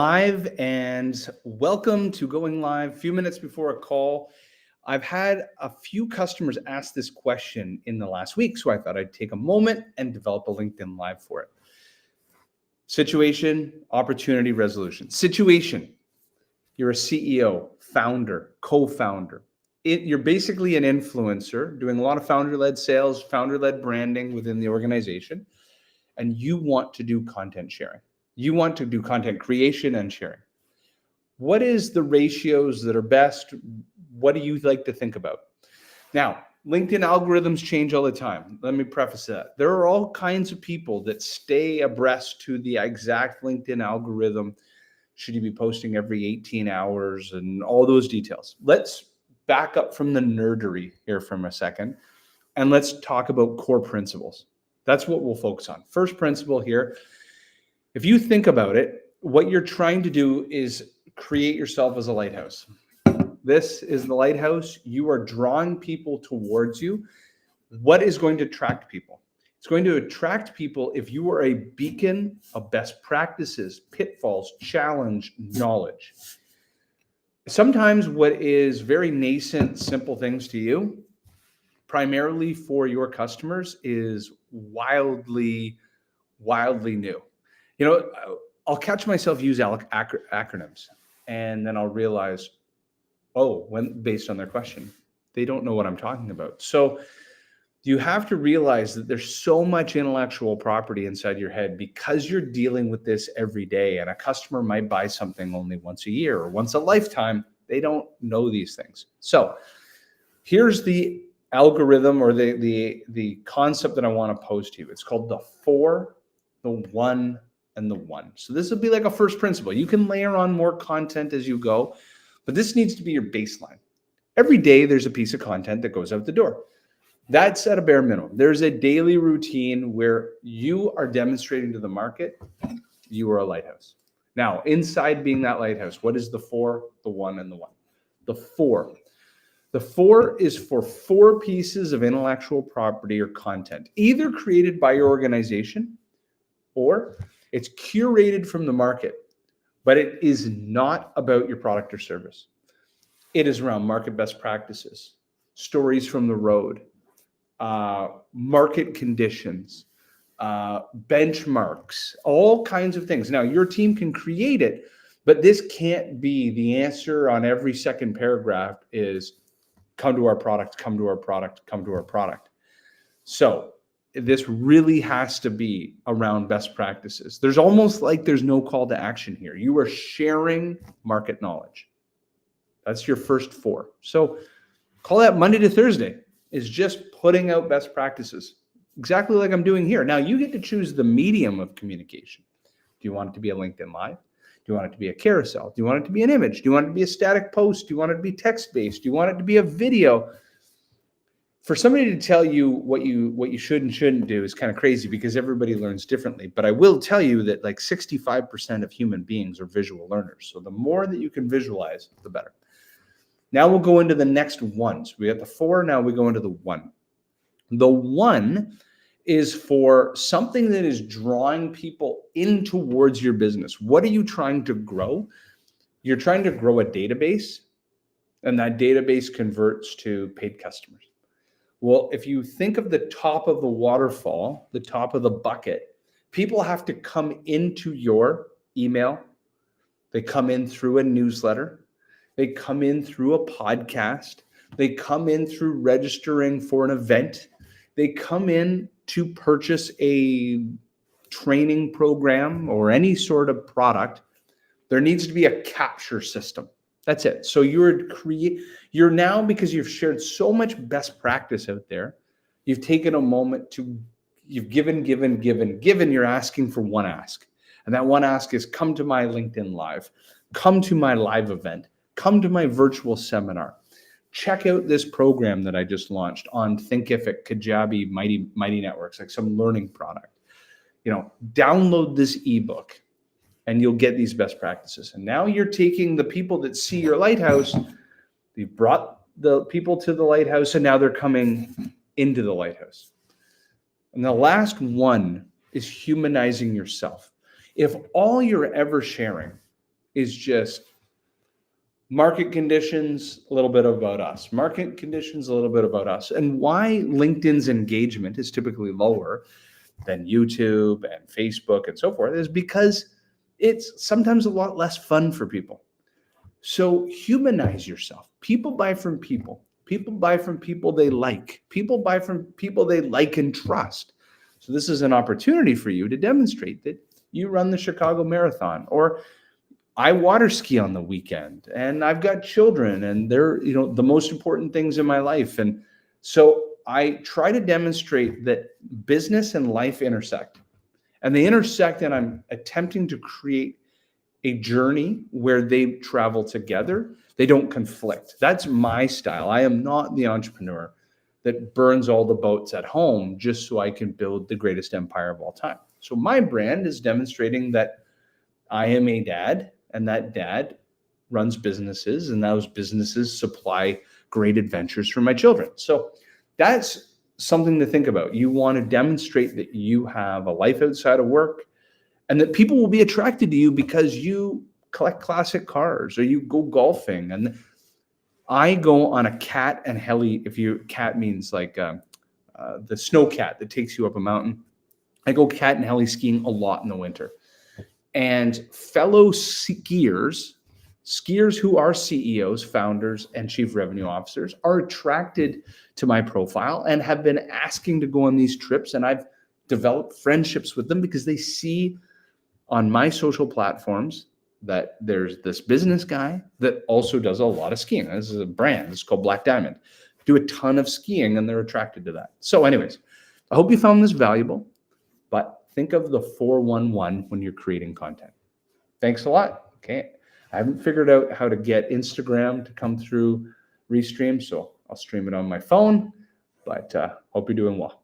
Live and welcome to Going Live. A few minutes before a call, I've had a few customers ask this question in the last week, so I thought I'd take a moment and develop a LinkedIn Live for it. Situation, opportunity, resolution. Situation, you're a CEO, founder, co-founder. You're basically an influencer doing a lot of founder-led sales, founder-led branding within the organization, and you want to do content sharing. You want to do content creation and sharing. What is the ratios that are best? What do you like to think about? Now, LinkedIn algorithms change all the time. Let me preface that. There are all kinds of people that stay abreast to the exact LinkedIn algorithm. Should you be posting every 18 hours and all those details? Let's back up from the nerdery here for a second, and let's talk about core principles. That's what we'll focus on. First principle here. If you think about it, what you're trying to do is create yourself as a lighthouse. This is the lighthouse. You are drawing people towards you. What is going to attract people? It's going to attract people if you are a beacon of best practices, pitfalls, challenge, knowledge. Sometimes what is very nascent, simple things to you, primarily for your customers, is wildly new. You know, I'll catch myself use acronyms, and then I'll realize, based on their question, they don't know what I'm talking about. So you have to realize that there's so much intellectual property inside your head because you're dealing with this every day, and a customer might buy something only once a year or once a lifetime. They don't know these things. So here's the algorithm or the concept that I want to pose to you. It's called the 4, the 1, and the 1. So this will be like a first principle. You can layer on more content as you go, but this needs to be your baseline. Every day there's a piece of content that goes out the door. That's at a bare minimum. There's a daily routine where you are demonstrating to the market you are a lighthouse. Now, inside being that lighthouse, what is the 4, the 1, and the 1? The 4. The 4 is for 4 pieces of intellectual property or content, either created by your organization or it's curated from the market, but it is not about your product or service. It is around market best practices, stories from the road, market conditions, benchmarks, all kinds of things. Now, your team can create it, but this can't be the answer on every second paragraph is come to our product, come to our product, come to our product. So this really has to be around best practices. There's almost like there's no call to action here. You are sharing market knowledge. That's your first 4. So call that Monday to Thursday is just putting out best practices, exactly like I'm doing here. Now you get to choose the medium of communication. Do you want it to be a LinkedIn Live? Do you want it to be a carousel? Do you want it to be an image? Do you want it to be a static post? Do you want it to be text-based? Do you want it to be a video? For somebody to tell you what you should and shouldn't do is kind of crazy because everybody learns differently. But I will tell you that like 65% of human beings are visual learners. So the more that you can visualize, the better. Now we'll go into the next ones. We got the 4, now we go into the 1. The 1 is for something that is drawing people in towards your business. What are you trying to grow? You're trying to grow a database, and that database converts to paid customers. Well, if you think of the top of the waterfall, the top of the bucket, people have to come into your email. They come in through a newsletter. They come in through a podcast. They come in through registering for an event. They come in to purchase a training program or any sort of product. There needs to be a capture system. That's it. So you're now, because you've shared so much best practice out there, you've taken a moment you've given, you're asking for one ask. And that one ask is come to my LinkedIn Live, come to my live event, come to my virtual seminar, check out this program that I just launched on Thinkific, Kajabi, Mighty Networks, like some learning product. Download this ebook. And you'll get these best practices. And now you're taking the people that see your lighthouse, you've brought the people to the lighthouse, and now they're coming into the lighthouse. And the last one is humanizing yourself. If all you're ever sharing is just market conditions, a little bit about us. Market conditions, a little bit about us. And why LinkedIn's engagement is typically lower than YouTube and Facebook and so forth is because it's sometimes a lot less fun for people. So humanize yourself. People buy from people. People buy from people they like. People buy from people they like and trust. So this is an opportunity for you to demonstrate that you run the Chicago Marathon, or I water ski on the weekend, and I've got children, and they're, the most important things in my life. And so I try to demonstrate that business and life intersect, and they intersect, and I'm attempting to create a journey where they travel together. They don't conflict. That's my style. I am not the entrepreneur that burns all the boats at home just so I can build the greatest empire of all time. So my brand is demonstrating that I am a dad, and that dad runs businesses, and those businesses supply great adventures for my children. So that's something to think about. You want to demonstrate that you have a life outside of work, and that people will be attracted to you because you collect classic cars or you go golfing. And I go on a cat and heli. Cat means like the snow cat that takes you up a mountain. I go cat and heli skiing a lot in the winter. And fellow skiers who are CEOs, founders, and chief revenue officers are attracted to my profile and have been asking to go on these trips. And I've developed friendships with them because they see on my social platforms that there's this business guy that also does a lot of skiing. This is a brand. It's called Black Diamond. Do a ton of skiing, and they're attracted to that. So anyways, I hope you found this valuable, but think of the 411 when you're creating content. Thanks a lot. Okay. I haven't figured out how to get Instagram to come through Restream, so I'll stream it on my phone, but hope you're doing well.